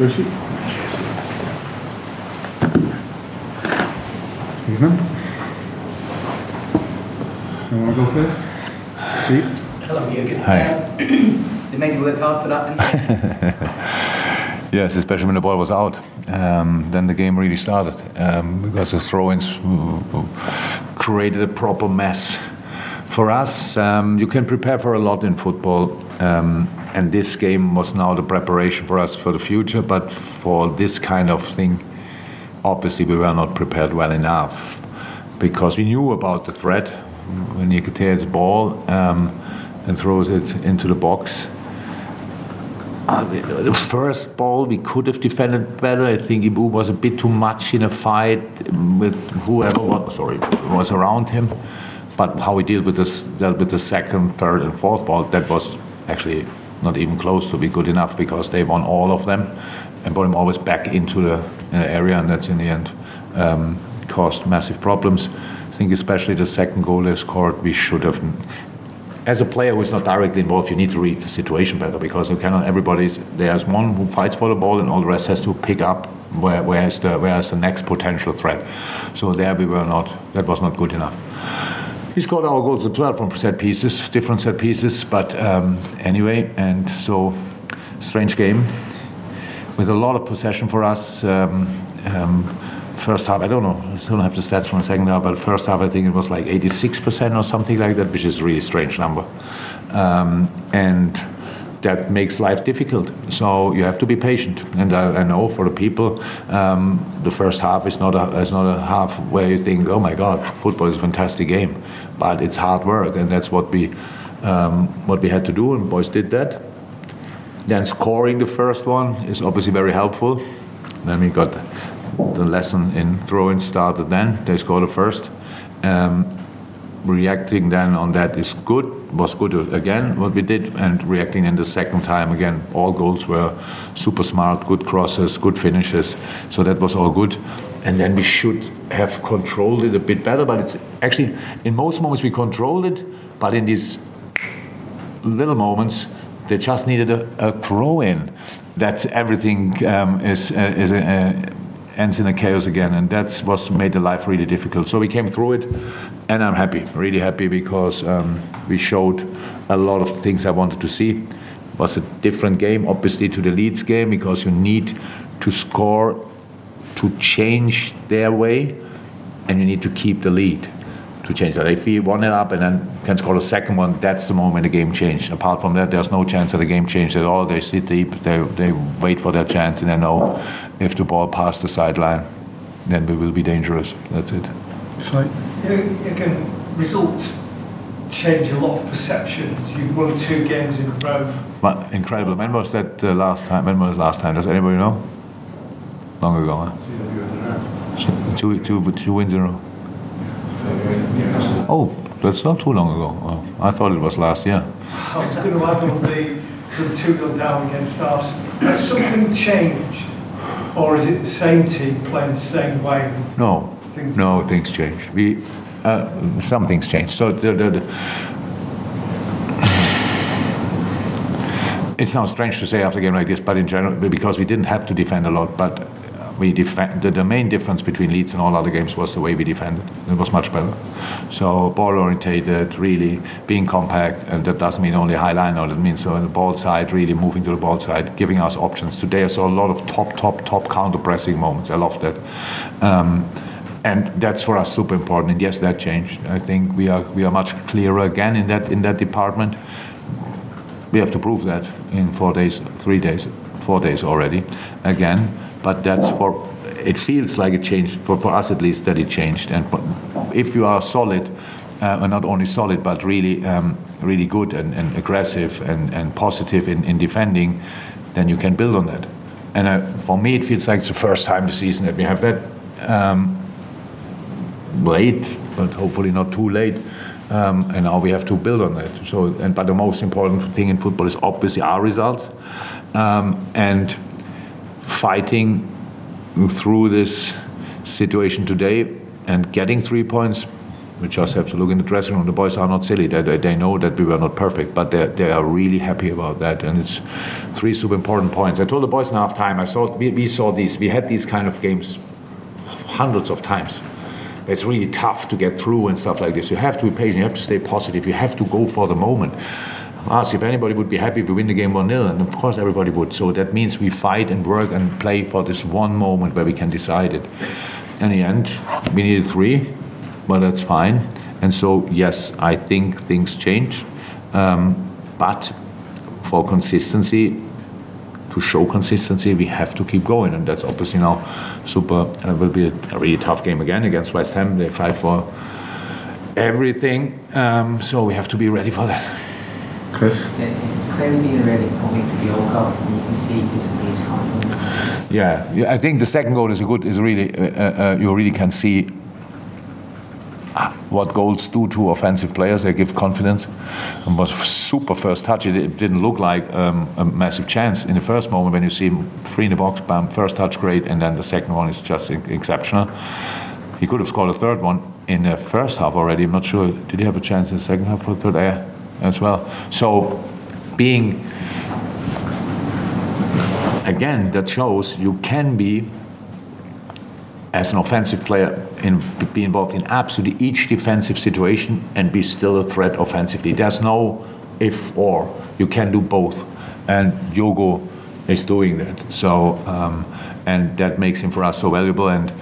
Percy. Evening. You want to go first? Steve? Hello, Jurgen. Hi. They made you work hard for that, didn't they? Yes, especially when the ball was out. Then the game really started because the throw-ins created a proper mess. For us, you can prepare for a lot in football, and this game was now the preparation for us for the future, but for this kind of thing, obviously we were not prepared well enough because we knew about the threat. When you could tear the ball and throws it into the box. The first ball we could have defended better. I think Ibu was a bit too much in a fight with whoever was around him. But how he dealt with the second, third, and fourth ball, that was actually not even close to be good enough because they won all of them and brought him always back into the area, and that's in the end caused massive problems. I think especially the second goal they scored, we should have. As a player who is not directly involved, you need to read the situation better because you cannot. There's one who fights for the ball, and all the rest has to pick up where is the next potential threat. So there we were not. That was not good enough. He scored our goals as well from set pieces, different set pieces. But anyway, and so strange game with a lot of possession for us. First half, I don't know, I still don't have the stats from the second half, but first half I think it was like 86% or something like that, which is a really strange number. And that makes life difficult. So you have to be patient. And I know for the people, the first half is not a half where you think, oh my God, football is a fantastic game. But it's hard work, and that's what we had to do, and boys did that. Then scoring the first one is obviously very helpful. Then we got the lesson in throw-in started then. They scored the first. Reacting then on that was good again, what we did, and reacting in the second time again. All goals were super smart, good crosses, good finishes, so that was all good. And then we should have controlled it a bit better, but it's actually, in most moments we controlled it, but in these little moments, they just needed a throw-in. That everything ends in a chaos again, and that's what made the life really difficult. So we came through it, and I'm happy, really happy, because we showed a lot of things I wanted to see. It was a different game, obviously, to the Leeds game, because you need to score to change their way, and you need to keep the lead to change that. If we 1-0 up and then can score a second one, that's the moment the game changed. Apart from that, there's no chance that the game changed at all. They sit deep, they wait for their chance, and they know if the ball passed the sideline, then we will be dangerous. That's it. Sorry. Again, results change a lot of perceptions. You've won 2 games in a row. Well, incredible. When was that last time? When was the last time? Does anybody know? Long ago, huh? Two wins in a row. Oh, that's not too long ago. Oh, I thought it was last year. I was going to add on the 2-0 down against us. Has something changed, or is it the same team playing the same way? No, things change. Some things change. So it's now strange to say after a game like this, but in general, because we didn't have to defend a lot, but the main difference between Leeds and all other games was the way we defended. It was much better. So ball orientated, really being compact, and that doesn't mean only high line. No, that means on the ball side, really moving to the ball side, giving us options. Today I saw a lot of top counter pressing moments. I love that, and that's for us super important. And yes, that changed. I think we are much clearer again in that department. We have to prove that in 4 days, 3 days, 4 days already again. But it feels like it changed, for us at least, that it changed. And if you are solid, and not only solid, but really good and aggressive and positive in defending, then you can build on that. And for me, it feels like it's the first time this season that we have that late, but hopefully not too late. And now we have to build on that. But the most important thing in football is obviously our results, and fighting through this situation today and getting 3 points We just have to look in the dressing room. The boys are not silly. They know that we were not perfect, but they are really happy about that. And it's 3 super important points. I told the boys in half time, we had these kind of games hundreds of times. It's really tough to get through and stuff like this. You have to be patient, you have to stay positive, you have to go for the moment. Ask if anybody would be happy if we win the game 1-0, and of course everybody would. So that means we fight and work and play for this one moment where we can decide it. In the end, we needed 3, but that's fine. And so, yes, I think things change, but for consistency, to show consistency, we have to keep going, and that's obviously now super. Will be a really tough game again against West Ham. They fight for everything, so we have to be ready for that. Chris? It's clearly been a really good week for Diogo, and you can see his confidence. Yeah, I think the second goal is really you really can see what goals do to offensive players. They give confidence. It was super first touch. It didn't look like a massive chance in the first moment when you see him free in the box, bam, first touch great, and then the second one is just exceptional. He could have scored a third one in the first half already. I'm not sure, did he have a chance in the second half for the third? Yeah, as well. So being, again, that shows you can be, as an offensive player, be involved in absolutely each defensive situation and be still a threat offensively. There's no if or. You can do both. And Diogo is doing that. So, and that makes him for us so valuable, and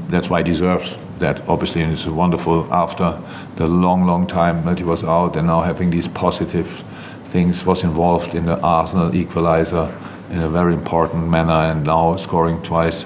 that's why he deserves that, obviously. And it's wonderful after the long time that he was out, and now having these positive things, was involved in the Arsenal equalizer in a very important manner, and now scoring twice.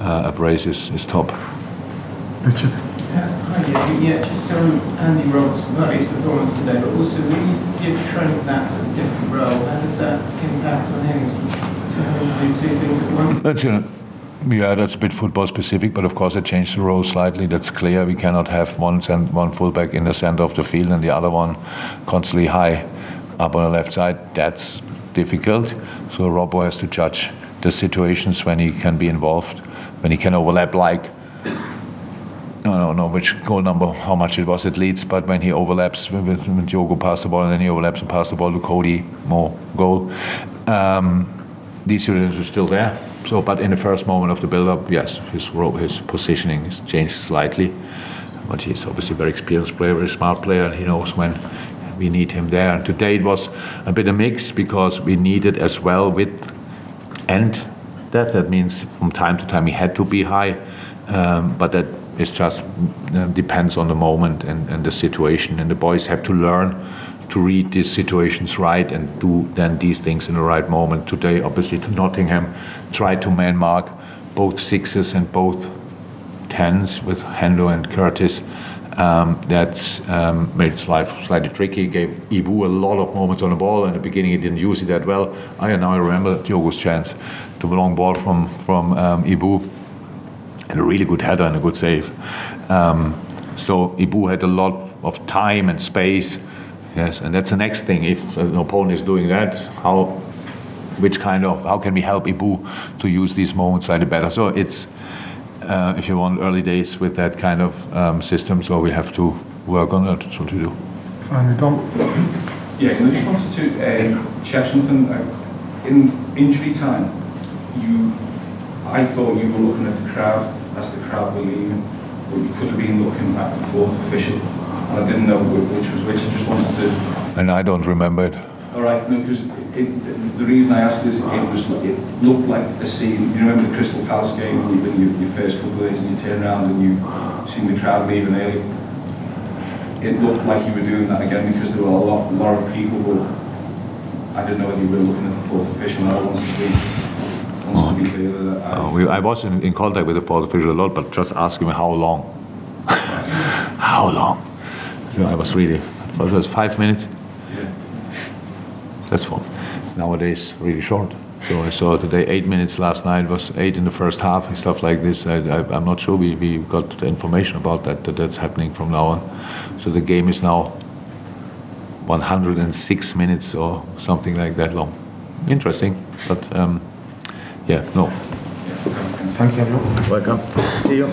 A brace is top. Richard? Yeah, just on Andy Robertson, not his performance today, but also when you give Trent that sort of different role, how does that impact on him to having to do 2 things at once? Yeah, that's a bit football specific, but of course it changed the role slightly. That's clear. We cannot have one fullback in the center of the field and the other one constantly high up on the left side. That's difficult. So Robbo has to judge the situations when he can be involved, when he can overlap, like, I don't know which goal number, how much it was at Leeds, but when he overlaps, when Diogo passed the ball and then he overlaps and passes the ball to Cody, more goal. These units are still there. So, but in the first moment of the build-up, yes, his positioning has changed slightly. But he's obviously a very experienced player, very smart player, and he knows when we need him there. And today it was a bit of a mix because we needed as well width and depth. That means from time to time he had to be high, but that is just depends on the moment and the situation. And the boys have to learn to read these situations right and do then these things in the right moment. Today, obviously, to Nottingham, tried to man mark both 6s and both 10s with Hendo and Curtis. That's made his life slightly tricky. Gave Ibu a lot of moments on the ball. In the beginning, he didn't use it that well. Now I remember Diogo's chance, the long ball from Ibu, and a really good header and a good save. So Ibu had a lot of time and space. Yes, and that's the next thing. If an opponent is doing that, how can we help Ibu to use these moments slightly better? So it's, if you want, early days with that kind of system, so we have to work on it. That's what we do. Finally, Dom? Yeah, I just wanted to check something. In injury time, I thought you were looking at the crowd as the crowd were leaving, but you could have been looking at the fourth official. I didn't know which was which. I just wanted to. And I don't remember it. All right, no, because the reason I asked is it looked like a scene. You remember the Crystal Palace game when you've been your first couple of days and you turn around and you've seen the crowd leaving early. It looked like you were doing that again because there were a lot of people, but I didn't know whether you were looking at the fourth official. And I wanted to be clear that I was in contact with the fourth official a lot, but just asking me how long. How long? So I was really, it was 5 minutes. Yeah. That's fun. Nowadays, really short. So I saw today 8 minutes last night, was 8 in the first half and stuff like this. I'm not sure we got the information about that's happening from now on. So the game is now 106 minutes or something like that long. Interesting, but yeah, no. Thank you, everyone. Welcome. See you.